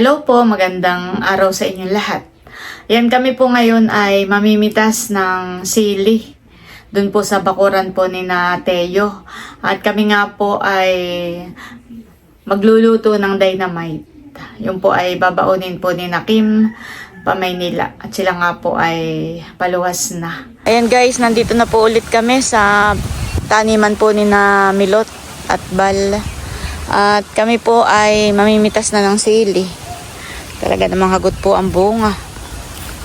Hello po, magandang araw sa inyong lahat. Yan, kami po ngayon ay mamimitas ng sili dun po sa bakuran po ni na Teo. At kami nga po ay magluluto ng dynamite. Yung po ay babaunin po ni na Kim pa Maynila. At sila nga po ay paluwas na. Ayan guys, nandito na po ulit kami sa taniman po ni na Milot at Bal. At kami po ay mamimitas na ng sili. Talaga namang hagot po ang bunga.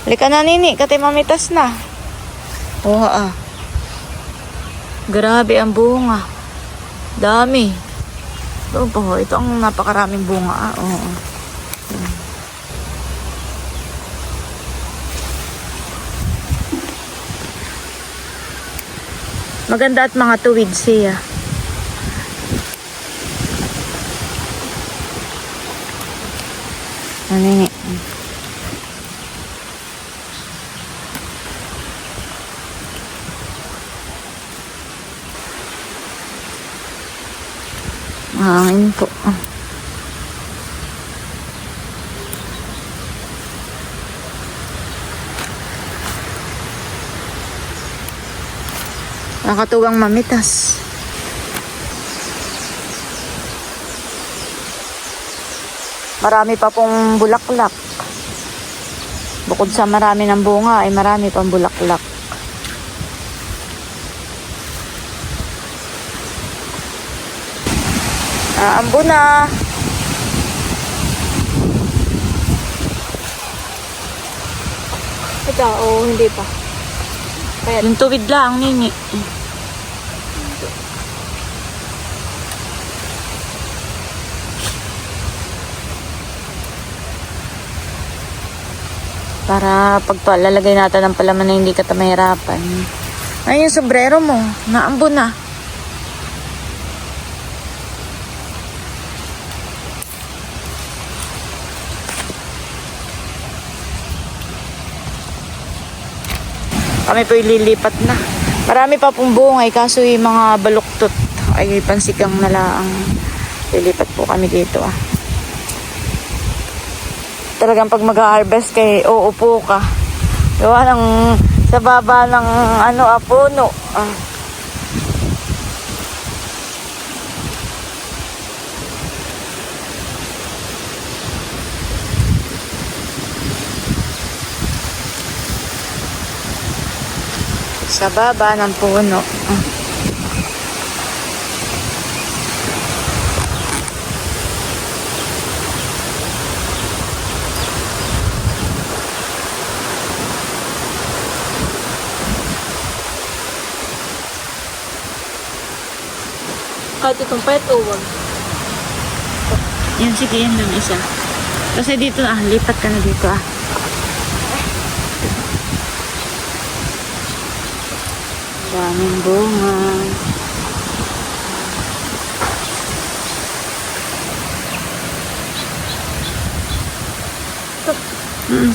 Halika na nini, katay mamitas na. Oo Grabe ang bunga. Dami. Ito po, ito ang napakaraming bunga. Oo. Maganda at mga tuwid siya. Nini. Hangin po. Nakatuwang mamitas. Marami pa pong bulaklak. Bukod sa marami ng bunga, ay marami pang bulaklak. Ambo na. Ito, hindi pa. Yung tuwid lang, nini. Para pagpalalagay natin ng palaman na hindi ka mahirapan. Ay, yung sombrero mo. Naambo na. Kami po ililipat na. Marami pa pong bungay kaso yung mga baluktot ay pansigang na lang. Lilipat po kami dito Talagang pag mag-harvest kay uupo ka. Gawa ng sa baba ng puno. Sa baba ng puno. Kahit itong pet o wag. Yan, sige, yan lang isa. Kasi dito lipat ka na dito Daming bunga.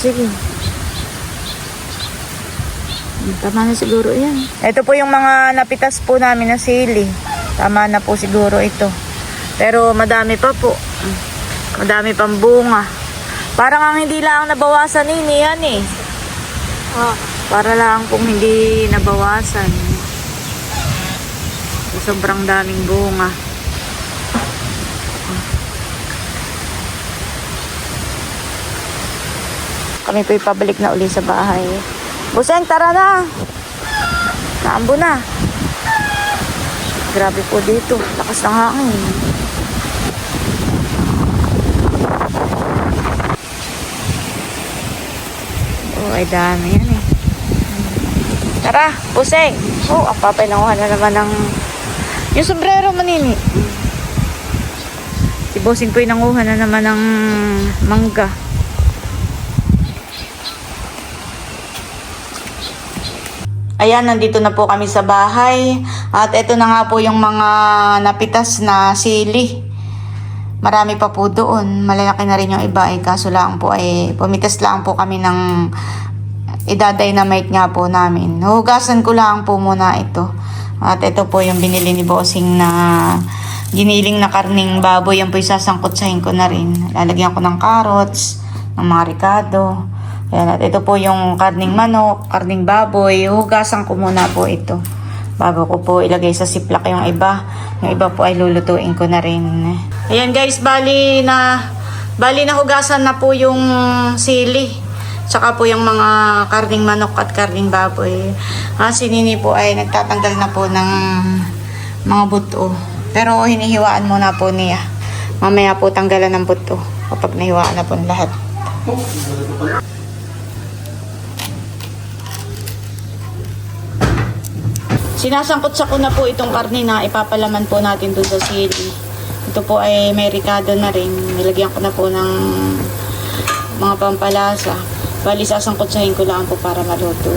Sige. Tama na siguro yan. Ito po yung mga napitas po namin na sili. Tama na po siguro ito. Pero madami pa po. Madami pang bunga. Parang ang hindi lang nabawasan yan Para lang kung hindi nabawasan. Sobrang daming bunga. Kami po ipabalik na uli sa bahay. Buseng, tara na! Naambo na. Grabe po dito. Lakas ng hangin. Ay dami yan Tara, Buseng. Ang papay nanguha na naman ng yung sombrero manini. Si Bossing po yung nanguha na naman ng mangga. Ayan, nandito na po kami sa bahay. At ito na nga po yung mga napitas na sili. Marami pa po doon. Malalaki na rin yung iba kaso lang po pumitas lang po kami ng idadynamite nga po namin. Hugasan ko lang po muna ito. At ito po yung binili ni Bossing na giniling na karning baboy. Yan po isasangkotsahin ko na rin. Lalagyan ko ng carrots, ng mga ricado. Ayan, at ito po yung karning manok, karning baboy. Hugasan ko muna po ito bago ko po ilagay sa siplak yung iba. Yung iba po ay lulutuin ko na rin. Ayan guys, bali na hugasan na po yung sili. Tsaka po yung mga karning manok at karning baboy. Si Nini po ay nagtatanggal na po ng mga buto. Pero hinihiwaan muna po niya. Mamaya po tanggalan ng buto kapag nahiwaan na po lahat. Sinasangkot ko na po itong karne na ipapalaman po natin doon sa sili. Ito po ay may ricado na rin. Nilagyan ko na po ng mga pampalasa. Bali, sasangkotsahin ko lang po para maluto.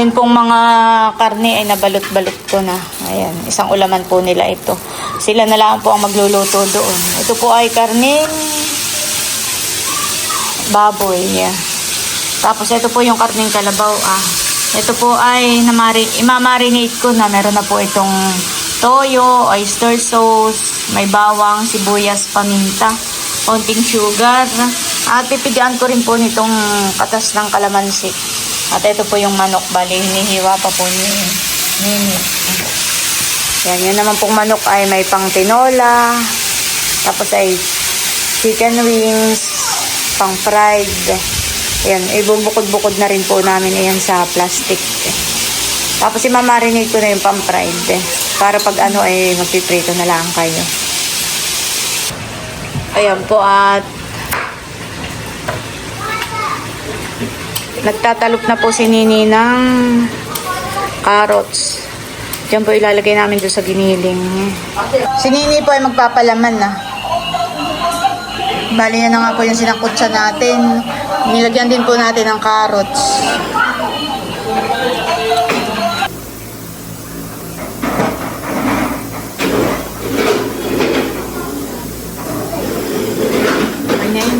Yan pong mga karne ay nabalot-balot ko na. Ayan, isang ulaman po nila ito. Sila na lang po ang magluluto doon. Ito po ay karning baboy. Yeah. Tapos ito po yung karning kalabaw. Ito po ay imamarinate ko na. Meron na po itong toyo, oyster sauce, may bawang, sibuyas, paminta, konting sugar. At pipigaan ko rin po nitong katas ng kalamansi. At ito po yung manok. Bali, hinihiwa pa po ni Nini. Yan naman pong manok ay may pang tinola. Tapos ay chicken wings, pang fried. Ayan, ibubukod-bukod na rin po namin ayan sa plastic. Tapos imamarinate ko na yung pang-fried. Para pag ano ay magpiprito na lang kayo. Ayan po at nagtatalop na po si Nini ng carrots. Diyan po ilalagay namin doon sa giniling. Si Nini po ay magpapalaman na. Bali na nga po yung sinakutsa natin. Nilagyan din po natin ng carrots. Ayan.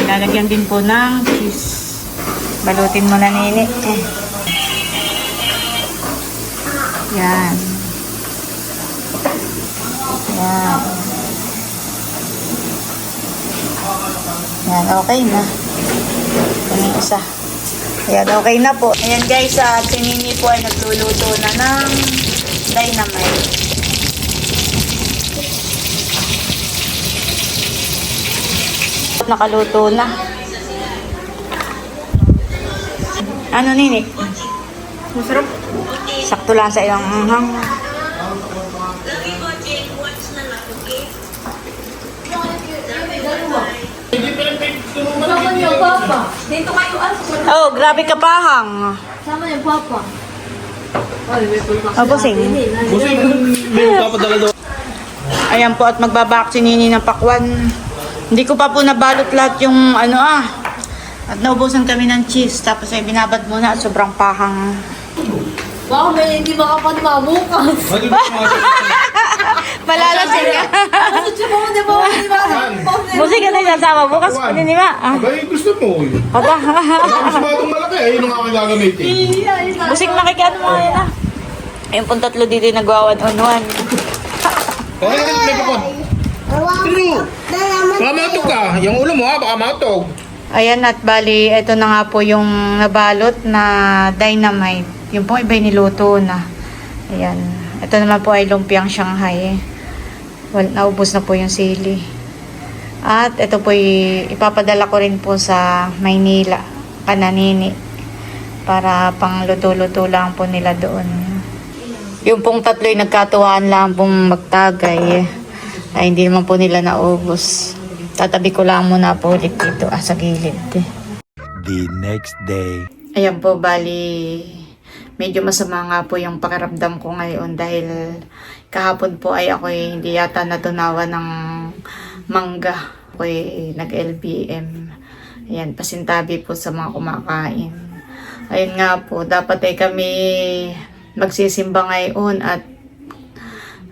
Lalagyan din po ng cheese. Balutin mo na, Nini. Yan. Yan. Yan, okay na. Yung isa. Ayan, okay na po. Ayan guys, si Nini po ay nagluluto na ng dynamite. Nakaluto na. Ano, Nini? Masarap. Sakto lang sa iyong anghang. Sama niyo, Papa. Dito kayo Oh, grabe ka pahang. Sama niyo, Papa. Ay, may pulmak Oh, busing. Busing, may papadala daw. Ayan po at magbabak si Nini ng pakwan. Hindi ko pa po nabalot lahat yung ano At naubusan kami ng cheese. Tapos ay binabad muna at sobrang pahang. Baka may hindi makapanma bukas. Malalasing ka. Ano siya mo, di ba? Hindi makapanma. Busi ka na sasama bukas pa din ba? Abay, gusto mo. Aba. Tapos ba itong malaki? Ayun ang aking gagamitin. Busing nakikiano mo yan Ayun pong tatlo dito yung nagwawan-unwan. Kaya may pakon. Pero, baka matog ka. Yung ulo mo baka matog. Ayan at bali, ito na nga po yung nabalot na dynamite. Yung pong iba niluto na. Ayan. Ito naman po ay lumpiang Shanghai. Naubos na po yung sili. At ito po ipapadala ko rin po sa Maynila, Kananini. Para pang luto-luto lang po nila doon. Yung pong tatlo ay nagkatuwaan lang pong magtagay. Ay hindi naman po nila naubos. Tatabi ko lang muna po ulit dito sa gilid. The next day. Ayan po, bali medyo masama nga po yung pakiramdam ko ngayon dahil kahapon po ay ako hindi yata natunawan ng mangga. Ako nag-LBM. Ayan, pasintabi po sa mga kumakain. Ayun nga po, dapat ay kami magsisimba ngayon at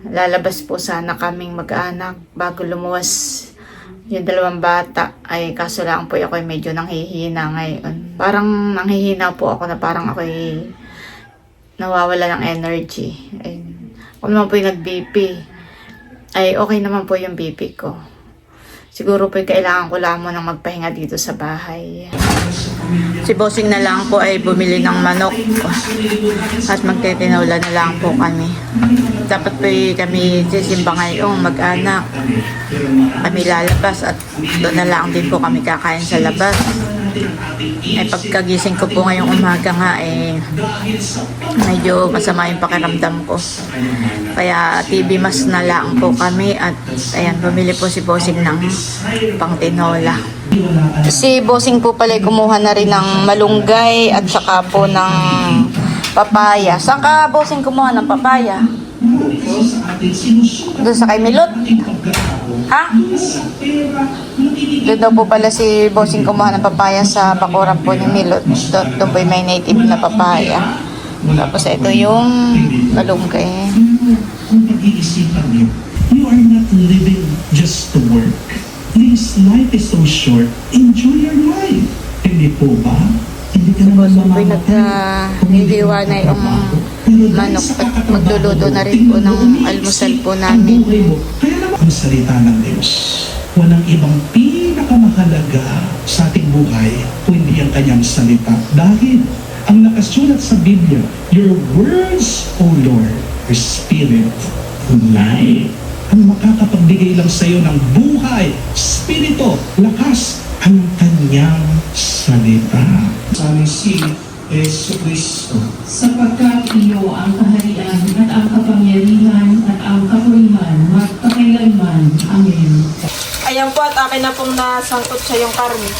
lalabas po sana kaming mag-anak bago lumuwas yung dalawang bata. Ay kaso lang po ako ay medyo nanghihina ngayon. Parang nanghihina po ako na parang ako ay nawawala ng energy. Ayun. Kung naman po yung nag-BP, ay okay naman po yung BP ko. Siguro po kailangan ko lamang ng magpahinga dito sa bahay. Si Bossing na lang po ay bumili ng manok at magtitinawla na lang po kami. Dapat po kami sisimba ngayong mag-anak. Kami lalabas at doon na lang din po kami kakain sa labas. Pagkagising ko po ngayong umaga nga medyo masama yung pakiramdam ko. Kaya TV mas na lang po kami at ayan, bumili po si Bossing ng pangtinola. Si Bossing po pala kumuha na rin ng malunggay at saka po ng papaya. Saan ka, Bossing, kumuha ng papaya? Doon sa kay Milot? Ha? Doon daw po pala si Bossing kumuha ng papaya sa bakuran po ni Milot. Doon po may native na papaya. Tapos ito yung malunggay. Kung pag-iisipan niyo, you are not living just to work. Please, life is so short. Enjoy your life. Hindi po ba? Hindi ka naman mamamatay. Niliwa na yung manok at magluluto na rin po ng almusal po namin. Kaya naman ang salita ng Diyos, walang ibang pinakamahalaga sa ating buhay kundi ang kanyang salita. Dahil ang nakasulat sa Biblia, your words, O Lord, your spirit, life. Ang makakapagbigay lang sa iyo ng buhay, spirito, lakas, ang kanyang salita. Sa aming si Yesu Cristo. Sapagkat iyo ang kaharian at ang kapangyarihan at ang kapurihan magpakailanman. Amen. Ayan po at akin na pong nasangkot siya yung karne.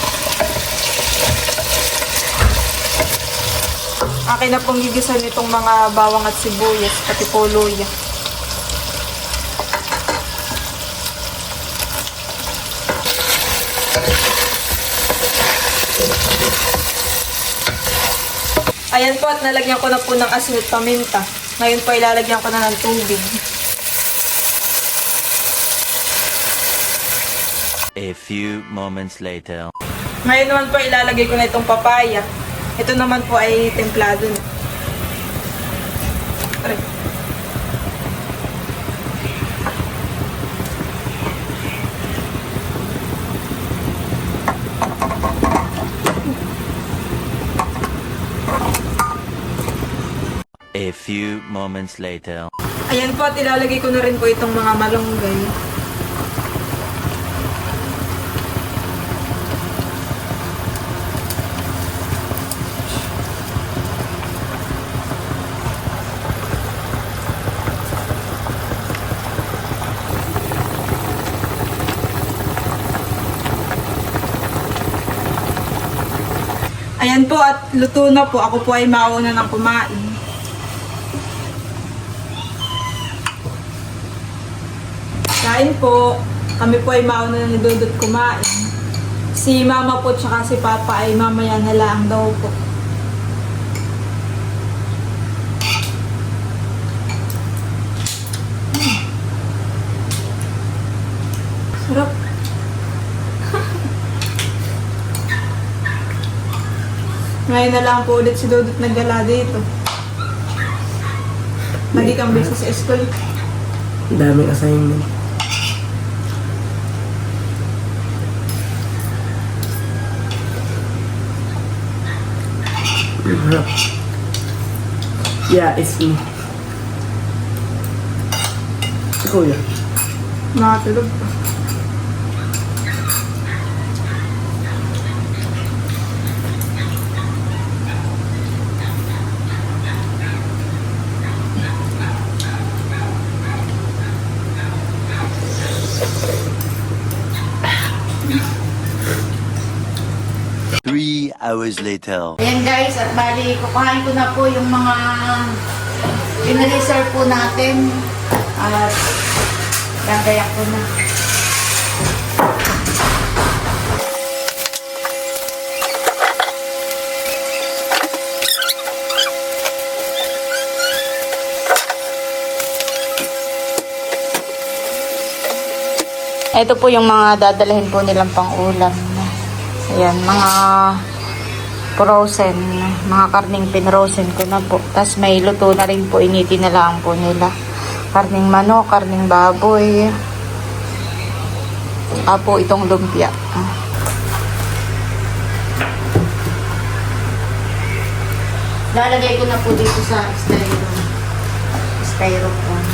Akin na pong gigisa nitong mga bawang at sibuyas, pati po luya. Ayan po at nalagyan ko na po ng asin at paminta. Ngayon po ilalagyan ko na ng tubig. A few moments later. Ngayon naman po ilalagay ko na itong papaya. Ito naman po ay templado na. Aray. A few moments later. Ayan po at ilalagay ko na rin po itong mga malunggay. Ayan po at luto na po. Ako po ay mauna ng kumain. Kain po. Kami po ay mauna na ni Dudut kumain. Si Mama po tsaka si Papa ay mamaya na lang daw po. Sarap. Ngayon na lang po ulit si Dudut naggala dito. Lagi kang busy sa school. Daming assignment. Yeah, it's me. Kuya. Nakatulog pa. Hours later. Ayan guys, at bali, kukain ko na po yung mga in-reserve po natin. At gagayak ko na. Ito po yung mga dadalhin po nilang pang-ulam. Ayan, mga frozen. Mga karning pinrosen ko na po. Tapos may luto na rin po. Initin na lang po nila. Karning manok, karning baboy. Po itong lumpia. Lalagay ko na po dito sa styrofoam.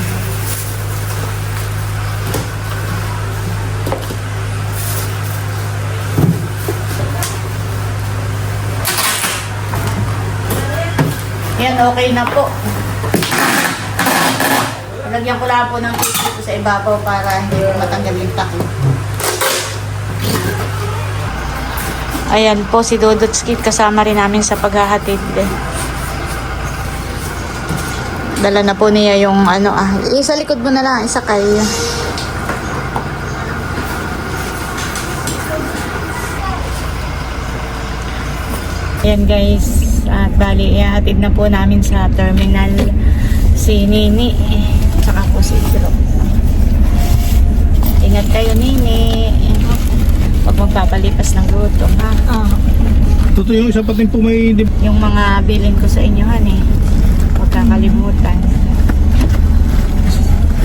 Yan, okay na po. Lagyan ko lang po ng cake dito sa ibabaw para hindi matanggal yung takip. Ayan po si Dodot's Kit, kasama rin namin sa paghahatid. Dala na po niya yung sa likod mo na lang, isakay. Ayan guys, at bali ihahatid na po namin sa terminal si Nini, tsaka po si Idro. Ingat kayo, Nini. Huwag magpapalipas ng gutom, ha? Totoo yung isa pating po may... Yung mga bilin ko sa inyo, huwag kakalimutan.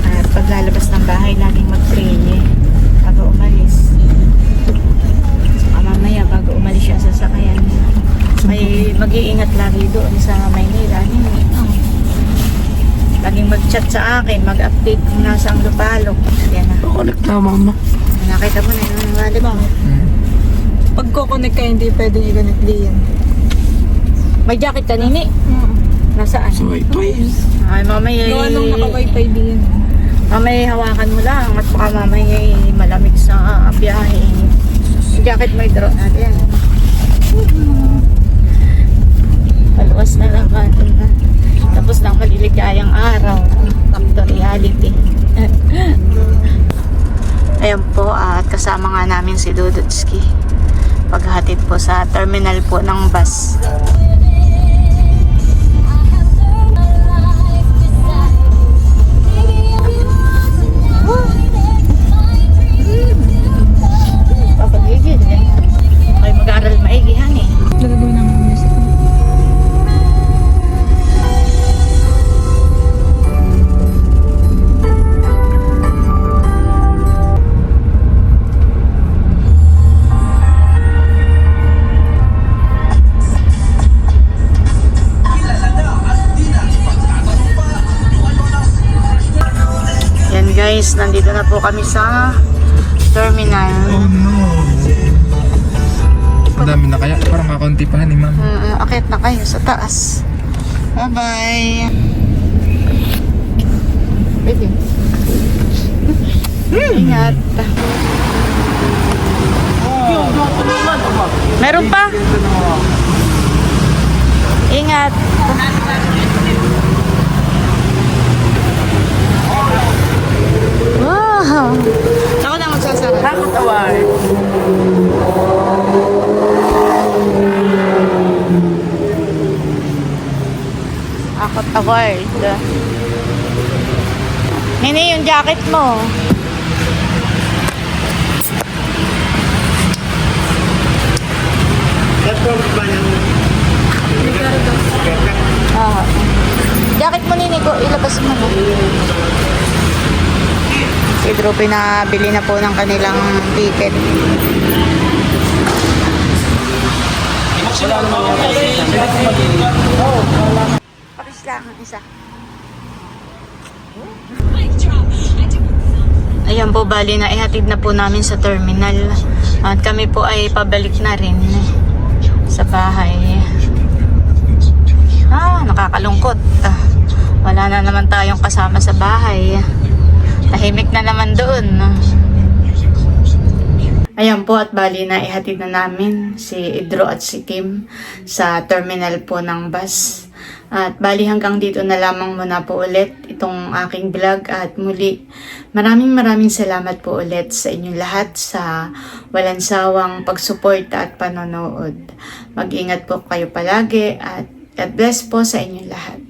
At paglalabas ng bahay, laging mag-pray bago umalis. Saka mamaya, bago umalis siya sa sasakyan, may mag-iingat lagi doon sa Maynila. Laging mag-chat sa akin, mag-update kung nasa ang lupalok. Yan na. Connect na, mama. Nakita mo na yung wali mo. Pag kukonek ka, hindi pwedeng i-connect diyan. May jacket ka, Nini? Nasaan? So, wi-fi. Ay, mamaya. Gawa nung naka-wifi diyan. Mamaya hawakan mo lang at baka mamaya malamig sa biyahe. Yung jacket mo i-draw natin. Paluwas na lang ba? Tapos lang maliligayang araw. Back to reality. Ayan po, at kasama nga namin si Dudutski. Paghatid po sa terminal po ng bus. Papagigil ay mag-aaral maigihan Nagagawin namin music. Yan guys, nandito na po kami sa terminal. Oh no! Madami na kaya. Parang kakaunti pa ni ma'am. Akit na kayo sa taas. Bye-bye. Baby. Ingat. Meron pa? Ingat. Wow. Ako na magsasara. Hakot award. Akot award. Nini, yung jacket mo. Jacket mo, Nini, ko ilabas mo na. Si Drew, pinabili na po ng kanilang ticket. Pakis lang ang isa. Ayan po, bali na ihatid na po namin sa terminal. At kami po ay pabalik na rin sa bahay. Nakakalungkot. Wala na naman tayong kasama sa bahay. Tahimik na naman doon. Ayan po, at bali na ihatid na namin si Idro at si Kim sa terminal po ng bus. At bali hanggang dito na lamang muna po ulit itong aking vlog, at muli maraming salamat po ulit sa inyong lahat sa walang sawang pagsuporta at panonood. Mag-ingat po kayo palagi, at God bless po sa inyong lahat.